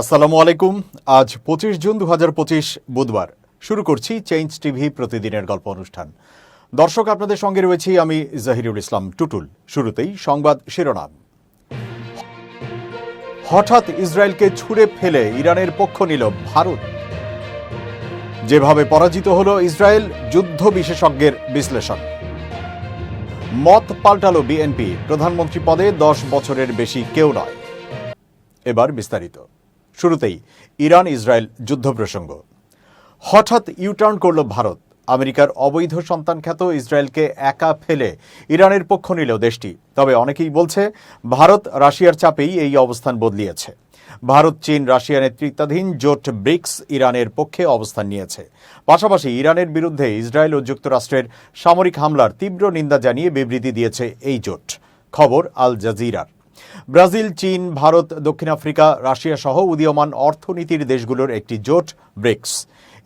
আসসালামু আলাইকুম। আজ 25 জুন 2025 বুধবার। শুরু করছি চেঞ্জ টিভি প্রতিদিনের গল্প অনুষ্ঠান। দর্শক, আপনাদের সঙ্গে রয়েছি আমি জাহিরুল ইসলাম টুটুল। শুরুতেই সংবাদ শিরোনাম। হঠাৎ ইসরায়েলকে ছুঁড়ে ফেলে ইরানের পক্ষ নিল ভারত। যেভাবে পরাজিত হলো ইসরায়েল, যুদ্ধ বিশেষজ্ঞের বিশ্লেষণ। মত পাল্টালো বিএনপি, প্রধানমন্ত্রী পদে 10 বছরের বেশি কেউ নয়। এবার বিস্তারিত। শুরুতেই ইরান ইসরায়েল যুদ্ধ প্রসঙ্গ। হঠাৎ ইউটার্ন করল ভারত। আমেরিকার অবৈধ সন্তান খ্যাত ইসরায়েলকে একা ফেলে ইরানের পক্ষ নিল দেশটি। তবে অনেকেই বলছে ভারত রাশিয়ার চাপেই এই অবস্থান বদলিয়েছে। ভারত, চীন, রাশিয়া নেতৃত্বাধীন জোট ব্রিক্স ইরানের পক্ষে অবস্থান নিয়েছে। পাশাপাশি ইরানের বিরুদ্ধে ইসরায়েল ও যুক্তরাষ্ট্রের সামরিক হামলার তীব্র নিন্দা জানিয়ে বিবৃতি দিয়েছে এই জোট। খবর আল জাজিরার। ব্রাজিল, চীন, ভারত, দক্ষিণ আফ্রিকা, রাশিয়া সহ উদীয়মান অর্থনীতির দেশগুলোর একটি জোট ব্রিক্স।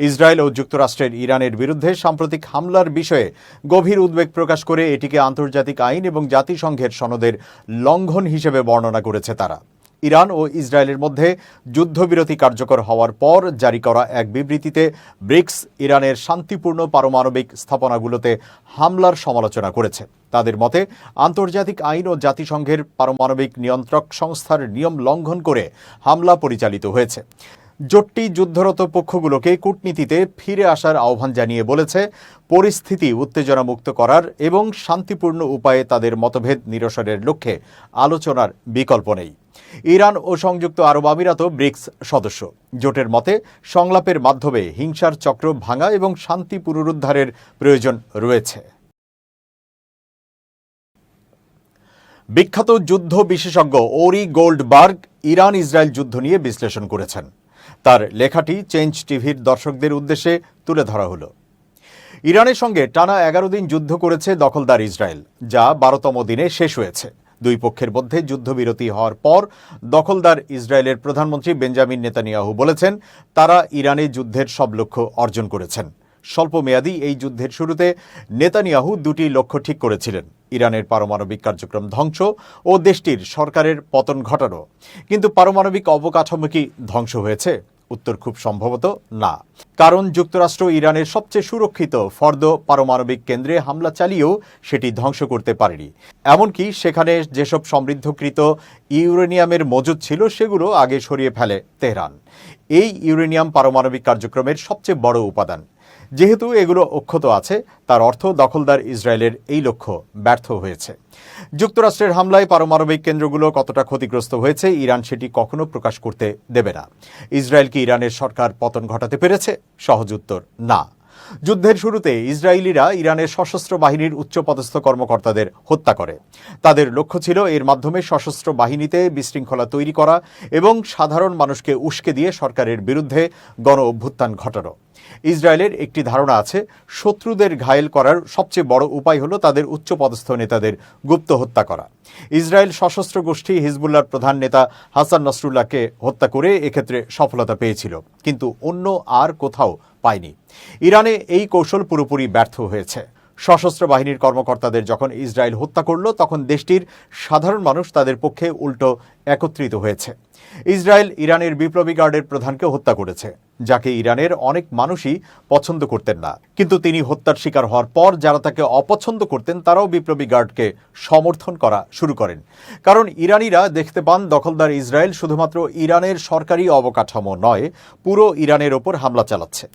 ইসরায়েল ও যুক্তরাষ্ট্রের ইরানের বিরুদ্ধে সাম্প্রতিক হামলার বিষয়ে গভীর উদ্বেগ প্রকাশ করে এটিকে আন্তর্জাতিক আইন এবং জাতিসংঘের সনদের লঙ্ঘন হিসেবে বর্ণনা করেছে তারা। ইরান ও ইসরায়েলের মধ্যে যুদ্ধবিরতি কার্যকর হওয়ার পর জারি করা এক বিবৃতিতে ব্রিক্স ইরানের শান্তিপূর্ণ পারমাণবিক স্থাপনাগুলোতে হামলার সমালোচনা করেছে। তাদের মতে, আন্তর্জাতিক আইন ও জাতিসংঘের পারমাণবিক নিয়ন্ত্রক সংস্থার নিয়ম লঙ্ঘন করে হামলা পরিচালিত হয়েছে। জোটটি যুদ্ধরত পক্ষগুলোকে কূটনীতিতে ফিরে আসার আহ্বান জানিয়ে বলেছে, পরিস্থিতি উত্তেজনামুক্ত করার এবং শান্তিপূর্ণ উপায়ে তাদের মতভেদ নিরসনের লক্ষ্যে আলোচনার বিকল্প নেই। ইরান ও সংযুক্ত আরব আমিরাতও ব্রিক্স সদস্য। জোটের মতে, সংলাপের মাধ্যমে হিংসার চক্র ভাঙা এবং শান্তি পুনরুদ্ধারের প্রয়োজন রয়েছে। বিখ্যাত যুদ্ধ বিশেষজ্ঞ ওরি গোল্ডবার্গ ইরান ইসরায়েল যুদ্ধ নিয়ে বিশ্লেষণ করেছেন। তার লেখাটি চেঞ্জ টিভির দর্শকদের উদ্দেশ্যে তুলে ধরা হলো। ইরানের সঙ্গে টানা 11 দিন যুদ্ধ করেছে দখলদার ইসরায়েল, যা 12তম দিনে শেষ হয়েছে। দুই পক্ষের মধ্যে যুদ্ধবিরতি হওয়ার পর দখলদার ইসরায়েলের প্রধানমন্ত্রী বেঞ্জামিন নেতানিয়াহু বলেছেন, তারা ইরানে যুদ্ধের সব লক্ষ্য অর্জন করেছেন। স্বল্পমেয়াদী এই যুদ্ধের শুরুতে নেতানিয়াহু দুটি লক্ষ্য ঠিক করেছিলেন: ইরানের পারমাণবিক কার্যক্রম ধ্বংস ও দেশটির সরকারের পতন ঘটানো। কিন্তু পারমাণবিক অবকাঠামো কি ধ্বংস হয়েছে? উত্তর খুব সম্ভবত না। কারণ যুক্তরাষ্ট্র ইরানের সবচেয়ে সুরক্ষিত ফর্দ পারমাণবিক কেন্দ্রে হামলা চালিয়েও সেটি ধ্বংস করতে পারেনি। এমনকি সেখানে যেসব সমৃদ্ধকৃত ইউরেনিয়ামের মজুদ ছিল সেগুলো আগে সরিয়ে ফেলে তেহরান। এই ইউরেনিয়াম পারমাণবিক কার্যক্রমের সবচেয়ে বড় উপাদান। যেহেতু এগুলো অক্ষত আছে, তার অর্থ দখলদার ইসরায়েলের এই লক্ষ্য ব্যর্থ হয়েছে। যুক্তরাষ্ট্রের হামলায় পারমাণবিক কেন্দ্রগুলো কতটা ক্ষতিগ্রস্ত হয়েছে ইরান সেটি কখনো প্রকাশ করতে দেবে না। ইসরায়েল কি ইরানের সরকার পতন ঘটাতে পেরেছে? সহজ উত্তর না। যুদ্ধের শুরুতে ইসরায়েলিরা ইরানের সশস্ত্র বাহিনীর উচ্চপদস্থ কর্মকর্তাদের হত্যা করে। তাদের লক্ষ্য ছিল এর মাধ্যমে সশস্ত্র বাহিনীতে বিশৃঙ্খলা তৈরি করা এবং সাধারণ মানুষকে উস্কে দিয়ে সরকারের বিরুদ্ধে গণ অভ্যুত্থান ঘটানো। ইসরায়েলের একটি ধারণা আছে, শত্রুদের ঘায়েল করার সবচেয়ে বড় উপায় হল তাদের উচ্চপদস্থ নেতাদের গুপ্ত হত্যা করা। ইসরায়েল সশস্ত্র গোষ্ঠী হিজবুল্লাহর প্রধান নেতা হাসান নাসরুল্লাহকে হত্যা করে এক্ষেত্রে সফলতা পেয়েছিল, কিন্তু অন্য আর কোথাও পায়নি। ইরানে এই কৌশল পুরোপুরি ব্যর্থ হয়েছে। সশস্ত্র বাহিনীর কর্মকর্তাদের যখন ইসরায়েল হত্যা করল, তখন দেশটির সাধারণ মানুষ তাদের পক্ষে উল্টো একত্রিত হয়েছে। ইসরায়েল ইরানের বিপ্লবী গার্ডের প্রধানকে হত্যা করেছে, যাকে ইরানের অনেক মানুষই পছন্দ করতেন না। কিন্তু তিনি হত্যার শিকার হওয়ার পর যারা তাকে অপছন্দ করতেন তারাও বিপ্লবী গার্ডকে সমর্থন করা শুরু করেন। কারণ ইরানিরা দেখতে পান দখলদার ইসরায়েল শুধুমাত্র ইরানের সরকারি অবকাঠামো নয়, পুরো ইরানের ওপর হামলা চালাচ্ছে।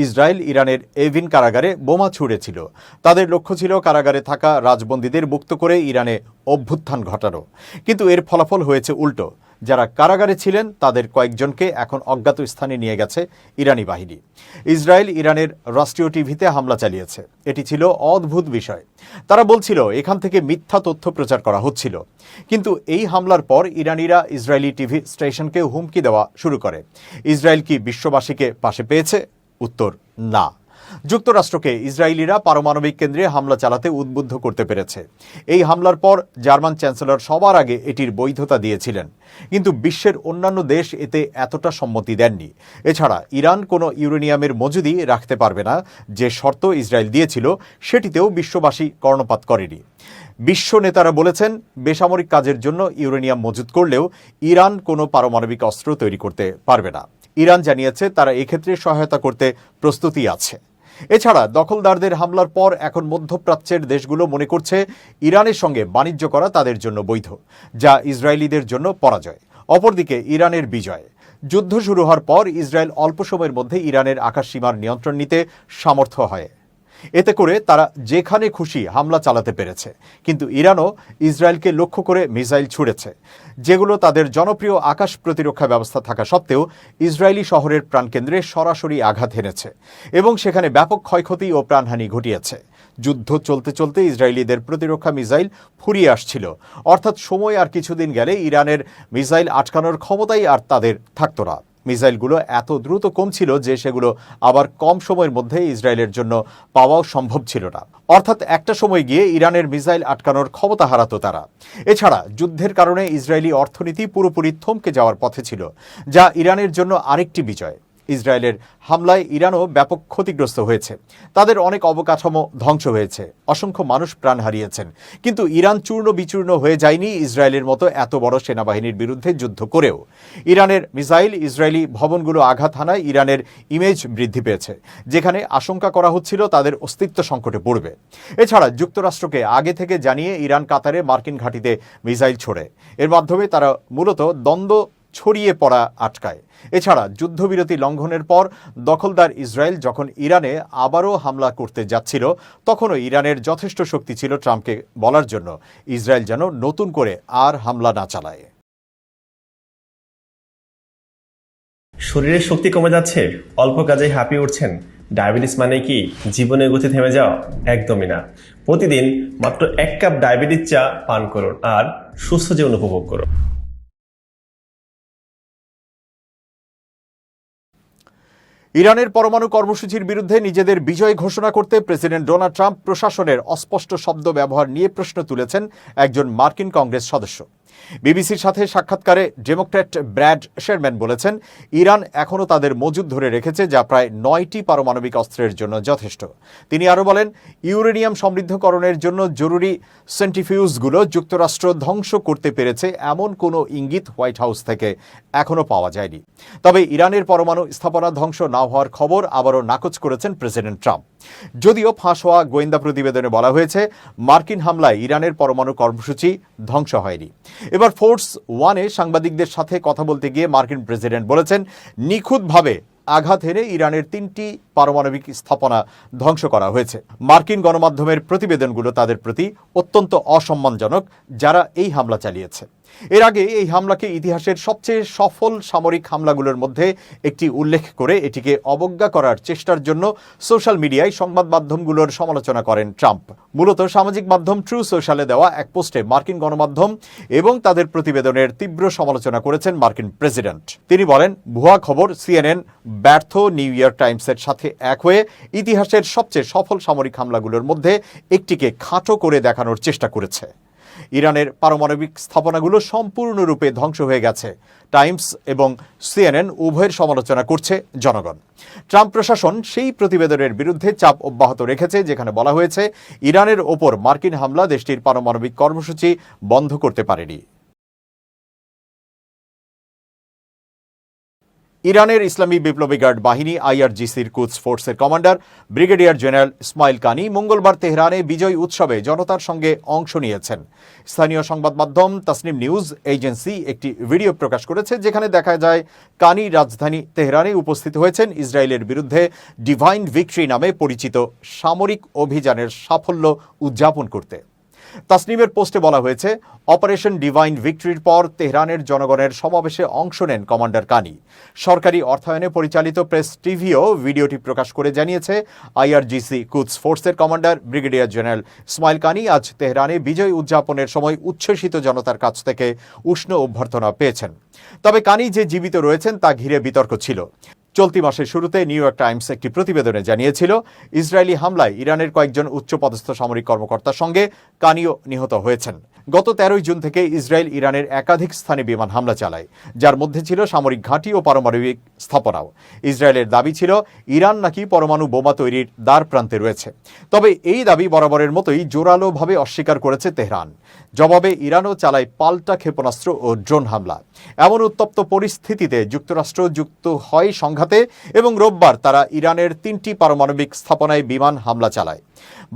ইসরায়েল ইরানের এভিন কারাগারে বোমা ছুঁড়েছিল। তাদের লক্ষ্য ছিল কারাগারে থাকা রাজবন্দীদের মুক্ত করে ইরানে অভ্যুত্থান ঘটানো। কিন্তু এর ফলাফল হয়েছে উল্টো। যারা কারাগারে ছিলেন তাদের কয়েকজনকে এখন অজ্ঞাত স্থানে নিয়ে গেছে ইরানি বাহিনী। ইসরায়েল ইরানের রাষ্ট্রীয় টিভিতে হামলা চালিয়েছে। এটি ছিল অদ্ভুত বিষয়। তারা বলছিল এখান থেকে মিথ্যা তথ্য প্রচার করা হচ্ছিল। কিন্তু এই হামলার পর ইরানিরা ইসরায়েলি টিভি স্টেশনকে হুমকি দেওয়া শুরু করে। ইসরায়েল কি বিশ্ববাসীকে পাশে পেয়েছে? উত্তর না। যুক্তরাষ্ট্রকে ইসরায়েলিরা পারমাণবিক কেন্দ্রে হামলা চালাতে উদ্বুদ্ধ করতে পেরেছে। এই হামলার পর জার্মান চ্যান্সেলর সবার আগে এটির বৈধতা দিয়েছিলেন, কিন্তু বিশ্বের অন্যান্য দেশ এতে এতটা সম্মতি দেননি। এছাড়া ইরান কোনো ইউরেনিয়ামের মজুদি রাখতে পারবে না, যে শর্ত ইসরায়েল দিয়েছিল সেটিতেও বিশ্ববাসী কর্ণপাত করেনি। বিশ্ব নেতারা বলেছেন, বেসামরিক কাজের জন্য ইউরেনিয়াম মজুত করলেও ইরান কোনো পারমাণবিক অস্ত্র তৈরি করতে পারবে না। ইরান জানিয়েছে তারা এক্ষেত্রে সহায়তা করতে প্রস্তুতি আছে। এছাড়া দখলদারদের হামলার পর এখন মধ্যপ্রাচ্যের দেশগুলো মনে করছে ইরানের সঙ্গে বাণিজ্য করা তাদের জন্য বৈধ, যা ইসরায়েলিদের জন্য পরাজয়। অপরদিকে ইরানের বিজয়। যুদ্ধ শুরু হওয়ার পর ইসরায়েল অল্প সময়ের মধ্যে ইরানের আকাশসীমার নিয়ন্ত্রণ নিতে সামর্থ্য হয়। এতে করে তারা যেখানে খুশি হামলা চালাতে পেরেছে, কিন্তু ইরানও ইসরায়েলকে লক্ষ্য করে মিসাইল ছুড়েছে, যেগুলো তাদের জনপ্রিয় আকাশ প্রতিরক্ষা ব্যবস্থা থাকা সত্ত্বেও ইসরায়েলি শহরের প্রাণকেন্দ্রে সরাসরি আঘাত হেনেছে এবং সেখানে ব্যাপক ক্ষয়ক্ষতি ও প্রাণহানি ঘটিয়েছে। যুদ্ধ চলতে চলতে ইসরায়েলিদের প্রতিরক্ষা মিসাইল ফুরিয়ে আসছিল, অর্থাৎ সময় আর কিছুদিন গেলে ইরানের মিসাইল আটকানোর ক্ষমতাই আর তাদের থাকত না। মিসাইলগুলো এত দ্রুত কমছিল যে সেগুলো আবার কম সময়ের মধ্যে ইসরায়েলের জন্য পাওয়াও সম্ভব ছিল না। অর্থাৎ একটা সময় গিয়ে ইরানের মিসাইল আটকানোর ক্ষমতা হারাতো তারা। এছাড়া যুদ্ধের কারণে ইসরায়েলি অর্থনীতি পুরোপুরি থমকে যাওয়ার পথে ছিল, যা ইরানের জন্য আরেকটি বিজয়। ইসরায়েলের হামলায় ইরানও ব্যাপক ক্ষতিগ্রস্ত হয়েছে, তাদের অনেক অবকাঠামো ধ্বংস হয়েছে, অসংখ্য মানুষ প্রাণ হারিয়েছেন, কিন্তু ইরান চূর্ণ বিচূর্ণ হয়ে যায়নি ইসরায়েলের মতো এত বড় সেনাবাহিনীর বিরুদ্ধে যুদ্ধ করেও। ইরানের মিসাইল ইসরায়েলি ভবনগুলো আঘাত হানায় ইরানের ইমেজ বৃদ্ধি পেয়েছে, যেখানে আশঙ্কা করা হচ্ছিল তাদের অস্তিত্ব সংকটে পড়বে। এছাড়া যুক্তরাষ্ট্রকে আগে থেকে জানিয়ে ইরান কাতারে মার্কিন ঘাঁটিতে মিসাইল ছোড়ে। এর মাধ্যমে তারা মূলত দ্বন্দ্ব ছড়িয়ে পড়া আটকায়। এছাড়া যুদ্ধবিরতি লঙ্ঘনের পর দখলদার ইসরায়েল যখন ইরানে আবারও হামলা করতে যাচ্ছিল, তখনও ইরানের যথেষ্ট শক্তি ছিল ট্রাম্পকে বলার জন্য ইসরায়েল যেন নতুন করে আর হামলা না চালায়। শরীরের শক্তি কমে যাচ্ছে, অল্প কাজে হাঁপিয়ে উঠছেন। ডায়াবেটিস মানে কি জীবনের গতি থেমে যাওয়া? একদমই না। প্রতিদিন মাত্র 1 কাপ ডায়াবেটিস চা পান করুন আর সুস্থ জীবন উপভোগ করুন। ইরানের পরমাণু কর্মসূচির বিরুদ্ধে নিজেদের বিজয় ঘোষণা করতে প্রেসিডেন্ট ডোনাল্ড ট্রাম্প প্রশাসনের অস্পষ্ট শব্দ ব্যবহার নিয়ে প্রশ্ন তুলেছেন একজন মার্কিন কংগ্রেস সদস্য। বিবিসির সাথে সাক্ষাৎকারে ডেমোক্র্যাট ব্র্যাড শেরম্যান বলেছেন, ইরান এখনও তাদের মজুদ ধরে রেখেছে, যা প্রায় 9টি পারমাণবিক অস্ত্রের জন্য যথেষ্ট। তিনি আরও বলেন, ইউরেনিয়াম সমৃদ্ধকরণের জন্য জরুরি সেন্ট্রিফিউজগুলো যুক্তরাষ্ট্র ধ্বংস করতে পেরেছে এমন কোনো ইঙ্গিত হোয়াইট হাউস থেকে এখনও পাওয়া যায়নি। তবে ইরানের পরমাণু স্থাপনা ধ্বংস না হওয়ার খবর আবারও নাকচ করেছেন প্রেসিডেন্ট ট্রাম্প। যদিও ফাঁস হওয়া গোয়েন্দা প্রতিবেদনে বলা হয়েছে, মার্কিন হামলায় ইরানের পরমাণু কর্মসূচি ধ্বংস হয়নি। এবার ফোর্স ওয়ানে সাংবাদিকদের সাথে কথা বলতে গিয়ে মার্কিন প্রেসিডেন্ট বলেছেন, নিখুঁতভাবে আঘাত হেনে ইরানের 3টি পারমাণবিক স্থাপনা ধ্বংস করা হয়েছে। মার্কিন গণমাধ্যমের প্রতিবেদনগুলো তাদের প্রতি অত্যন্ত অসম্মানজনক, যারা এই হামলা চালিয়েছে। এর আগে এই হামলাকে ইতিহাসের সবচেয়ে সফল সামরিক হামলাগুলোর মধ্যে একটি উল্লেখ করে এটিকে অবজ্ঞা করার চেষ্টার জন্য সোশ্যাল মিডিয়ায় সংবাদ মাধ্যমগুলোর সমালোচনা করেন ট্রাম্প। মূলত সামাজিক মাধ্যম ট্রু সোশ্যালে দেওয়া এক পোস্টে মার্কিন গণমাধ্যম এবং তাদের প্রতিবেদনের তীব্র সমালোচনা করেছেন মার্কিন প্রেসিডেন্ট। তিনি বলেন, ভুয়া খবর CNN ব্যর্থ নিউ ইয়র্ক টাইমসের সাথে এক হয়ে ইতিহাসের সবচেয়ে সফল সামরিক হামলাগুলোর মধ্যে একটিকে খাটো করে দেখানোর চেষ্টা করেছে। ইরানের পারমাণবিক স্থাপনাগুলো সম্পূর্ণরূপে ধ্বংস হয়ে গেছে। টাইমস এবং CNN উভয়ের সমালোচনা করছে জনগণ। ট্রাম্প প্রশাসন সেই প্রতিবেদনের বিরুদ্ধে চাপ অব্যাহত রেখেছে, যেখানে বলা হয়েছে ইরানের ওপর মার্কিন হামলা দেশটির পারমাণবিক কর্মসূচি বন্ধ করতে পারেনি। ইরানের ইসলামী বিপ্লবী গার্ড বাহিনী IRGCর কুদস ফোর্সের কমান্ডার ব্রিগেডিয়ার জেনারেল ইসমাইল কানি মঙ্গলবার তেহরানে বিজয় উৎসবে জনতার সঙ্গে অংশ নিয়েছেন। স্থানীয় সংবাদ মাধ্যম তাসনিম নিউজ এজেন্সি একটি ভিডিও প্রকাশ করেছে, যেখানে দেখা যায় কানি রাজধানী তেহরানে উপস্থিত হয়েছেন ইসরায়েলের বিরুদ্ধে ডিভাইন ভিক্টরি নামে পরিচিত সামরিক অভিযানের সাফল্য উদযাপন করতে। তাসনিমের পোস্টে বলা হয়েছে, অপারেশন ডিভাইন ভিক্টরির পর তেহরানের জনগণের সমাবেশে অংশ নেন কমান্ডার কানি। সরকারি অর্থায়নে পরিচালিত প্রেস টিভিও ভিডিওটি প্রকাশ করে জানিয়েছে, IRGC কুদস ফোর্সের কমান্ডার ব্রিগেডিয়ার জেনারেল ইসমাইল কানি আজ তেহরানে বিজয় উদযাপনের সময় উচ্ছ্বসিত জনতার কাছ থেকে উষ্ণ অভ্যর্থনা পেয়েছেন। তবে কানি যে জীবিত রয়েছেন তা ঘিরে বিতর্ক ছিল। চলতি মাসের শুরুতে নিউ ইয়র্ক টাইমস একটি প্রতিবেদনে জানিয়েছিল, ইসরায়েলি হামলায় ইরানের কয়েকজন উচ্চপদস্থ সামরিক কর্মকর্তার সঙ্গে কানিও নিহত হয়েছেন। গত 13 জুন থেকে ইসরায়েল ইরানের একাধিক স্থানে বিমান হামলা চালায়, যার মধ্যে ছিল সামরিক ঘাঁটি ও পারমাণবিক স্থাপনাও। ইসরায়েলের দাবি ছিল ইরান নাকি পরমাণু বোমা তৈরির দ্বার প্রান্তে রয়েছে। তবে এই দাবি বরাবরের মতোই জোরালোভাবে অস্বীকার করেছে তেহরান। জবাবে ইরানও চালায় পাল্টা ক্ষেপণাস্ত্র ও ড্রোন হামলা। এমন উত্তপ্ত পরিস্থিতিতে যুক্তরাষ্ট্র যুক্ত হয় সংঘাতে এবং রোববার তারা ইরানের 3টি পারমাণবিক স্থাপনায় বিমান হামলা চালায়।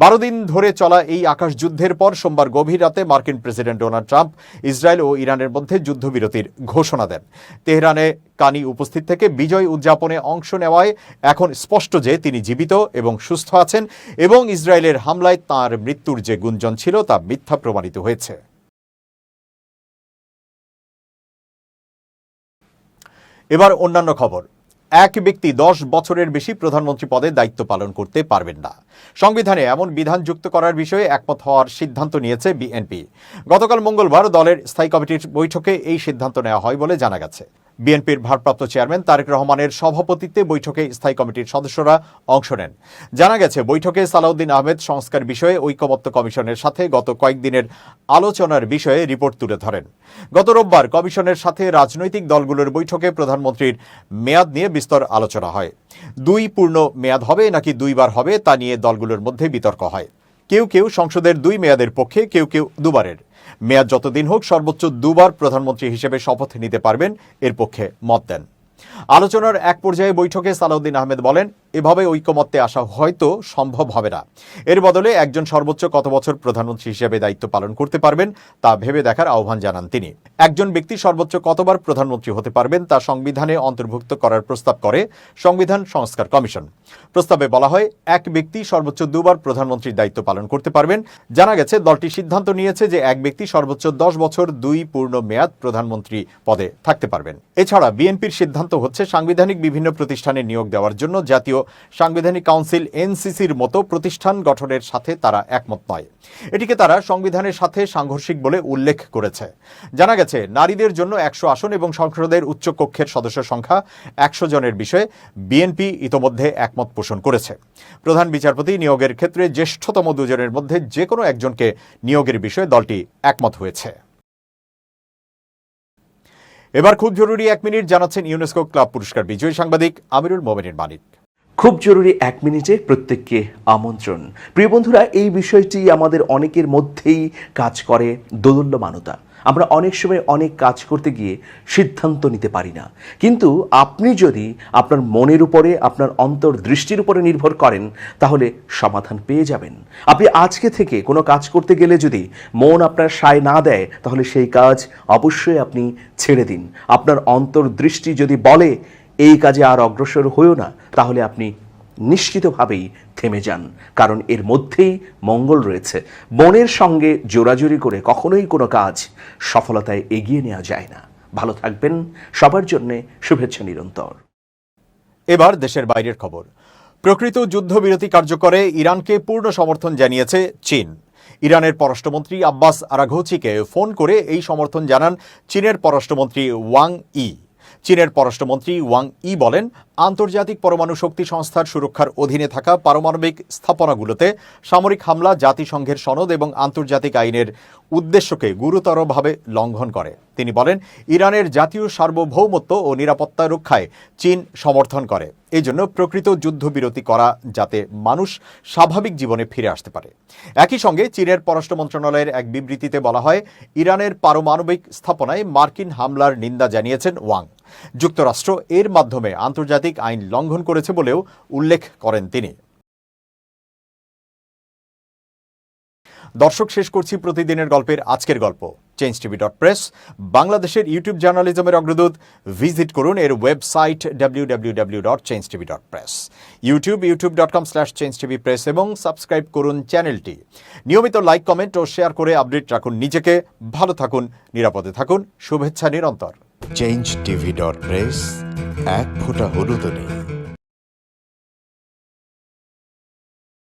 12 দিন ধরে চলা এই আকাশযুদ্ধের পর সোমবার গভীর রাতে মার্কিন প্রেসিডেন্ট ডোনাল্ড ট্রাম্প ইসরায়েল ও ইরানের মধ্যে যুদ্ধবিরতির ঘোষণা দেন। তেহরানে কানি উপস্থিত থেকে বিজয় উদযাপনে অংশ নেওয়ায় এখন স্পষ্ট যে তিনি জীবিত এবং সুস্থ আছেন এবং ইসরায়েলের হামলায় তাঁর মৃত্যুর যে গুঞ্জন ছিল তা মিথ্যা প্রমাণিত হয়েছে। এবার অন্যান্য খবর। এক ব্যক্তি 10 বছরের বেশি প্রধানমন্ত্রী পদে দায়িত্ব পালন করতে পারবেন না। সংবিধানে এমন বিধান যুক্ত করার বিষয়ে একমত হওয়ার সিদ্ধান্ত নিয়েছে বিএনপি। গতকাল মঙ্গলবার দলের স্থায়ী কমিটির বৈঠকে এই সিদ্ধান্ত নেওয়া হয় বলে জানা গেছে। বিএনপির ভারপ্রাপ্ত চেয়ারম্যান তারেক রহমানের সভাপতিত্বে বৈঠকে স্থায়ী কমিটির সদস্যরা অংশ নেন। জানা গেছে, বৈঠকে সালাউদ্দিন আহমেদ সংস্কার বিষয়ে ঐকমত্য কমিশনের সাথে গত কয়েকদিনের আলোচনার বিষয়ে রিপোর্ট তুলে ধরেন। গত রোববার কমিশনের সাথে রাজনৈতিক দলগুলোর বৈঠকে প্রধানমন্ত্রীর মেয়াদ নিয়ে বিস্তর আলোচনা হয়। 2 পূর্ণ মেয়াদ হবে নাকি 2 বার হবে তা নিয়ে দলগুলোর মধ্যে বিতর্ক হয়। কেউ কেউ সংসদের 2 মেয়াদের পক্ষে, কেউ কেউ 2 বারের। মেয়াদ যতদিন হোক সর্বোচ্চ 2 বার প্রধানমন্ত্রী হিসেবে শপথ নিতে পারবেন এর পক্ষে মত দেন। আলোচনার এক পর্যায়ে বৈঠকে সালাউদ্দিন আহমেদ বলেন, এভাবে ঐকমত্যে আসা হয়তো সম্ভব হবে না। এর বদলে একজন সর্বোচ্চ কত বছর প্রধানমন্ত্রী হিসেবে দায়িত্ব পালন করতে পারবেন তা ভেবে দেখার আহ্বান জানান তিনি। একজন ব্যক্তি সর্বোচ্চ কতবার প্রধানমন্ত্রী হতে পারবেন তা সংবিধানে অন্তর্ভুক্ত করার প্রস্তাব করে সংবিধান সংস্কার কমিশন। প্রস্তাবে বলা হয়, এক ব্যক্তি সর্বোচ্চ 2 বার প্রধানমন্ত্রীর দায়িত্ব পালন করতে পারবেন। জানা গেছে, দলটি সিদ্ধান্ত নিয়েছে যে এক ব্যক্তি সর্বোচ্চ 10 বছর 2 পূর্ণ মেয়াদ প্রধানমন্ত্রী পদে থাকতে পারবেন। এছাড়া বিএনপির সিদ্ধান্ত হচ্ছে সাংবিধানিক বিভিন্ন প্রতিষ্ঠানে নিয়োগ দেওয়ার জন্য জাতীয় সাংবিধানিক কাউন্সিল এনসিসির মতো প্রতিষ্ঠান গঠনের সাথে তারা একমত নয়। এটিকে তারা সংবিধানের সাথে সাংঘর্ষিক বলে উল্লেখ করেছে। জানা গেছে, নারীদের জন্য 100 আসন এবং সংসদের উচ্চ কক্ষের সদস্য সংখ্যা 100 জনের বিষয়ে বিএনপি ইতোমধ্যে একমত পোষণ করেছে। প্রধান বিচারপতি নিয়োগের ক্ষেত্রে জ্যেষ্ঠতম 2 জনের মধ্যে যে কোনো একজনকে নিয়োগের বিষয়ে দলটি একমত হয়েছে। এবার খুব জরুরি 1 মিনিট জানাচ্ছেন ইউনেস্কো ক্লাব পুরস্কার বিজয়ী সাংবাদিক আমিরুল মোমিনীর মানিক। খুব জরুরি 1 মিনিটে প্রত্যেককে আমন্ত্রণ। প্রিয় বন্ধুরা, এই বিষয়টি আমাদের অনেকের মধ্যেই কাজ করে দোদুল্যমানতা। আমরা অনেক সময় অনেক কাজ করতে গিয়ে সিদ্ধান্ত নিতে পারি না, কিন্তু আপনি যদি আপনার মনের উপরে, আপনার অন্তর্দৃষ্টির উপরে নির্ভর করেন তাহলে সমাধান পেয়ে যাবেন। আপনি আজকে থেকে কোনো কাজ করতে গেলে যদি মন আপনার সায় না দেয় তাহলে সেই কাজ অবশ্যই আপনি ছেড়ে দিন। আপনার অন্তর্দৃষ্টি যদি বলে এই কাজে আর অগ্রসর হইও না, তাহলে আপনি নিশ্চিতভাবেই থেমে যান, কারণ এর মধ্যেই মঙ্গল রয়েছে। মনের সঙ্গে জোরাজুরি করে কখনোই কোনো কাজ সফলতায় এগিয়ে নেওয়া যায় না। ভালো থাকবেন, সবার জন্য শুভেচ্ছা নিরন্তর। এবার দেশের বাইরের খবর। প্রকৃত যুদ্ধবিরতি কার্যকরে ইরানকে পূর্ণ সমর্থন জানিয়েছে চীন। ইরানের পররাষ্ট্রমন্ত্রী আব্বাস আরাঘচিকে ফোন করে এই সমর্থন জানান চীনের পররাষ্ট্রমন্ত্রী ওয়াং ই। চীনের পররাষ্ট্রমন্ত্রী ওয়াং ই বলেন, আন্তর্জাতিক পরমাণু শক্তি সংস্থার সুরক্ষার অধীনে থাকা পারমাণবিক স্থাপনাগুলোতে সামরিক হামলা জাতিসংঘের সনদ এবং আন্তর্জাতিক আইনের উদ্দেশ্যকে গুরুতরভাবে লঙ্ঘন করে। তিনি বলেন, ইরানের জাতীয় সার্বভৌমত্ব ও নিরাপত্তা রক্ষায় চীন সমর্থন করে। এই জন্য প্রকৃত যুদ্ধবিরতি করা যাতে মানুষ স্বাভাবিক জীবনে ফিরে আসতে পারে। একই সঙ্গে চীনের পররাষ্ট্র মন্ত্রণালয়ের এক বিবৃতিতে বলা হয়, ইরানের পারমাণবিক স্থাপনায় মার্কিন হামলার নিন্দা জানিয়েছেন ওয়াং। যুক্তরাষ্ট্র এর মাধ্যমে আন্তর্জাতিক আইন লঙ্ঘন করেছে বলেও উল্লেখ করেন তিনি। দর্শক, শেষ করছি প্রতিদিনের গল্পের আজকের গল্প। changetv.press বাংলাদেশের ইউটিউব জার্নালিজমের অগ্রদূত। ভিজিট করুন এর ওয়েবসাইট www.changetv.press, youtube.com/changetvpress এবং সাবস্ক্রাইব করুন চ্যানেলটি। নিয়মিত লাইক, কমেন্ট ও শেয়ার করে আপডেট রাখুন নিজেকে। ভালো থাকুন, নিরাপদে থাকুন, শুভেচ্ছা নিরন্তর। changetv.press, এক ফোঁটা হলুদও নেই।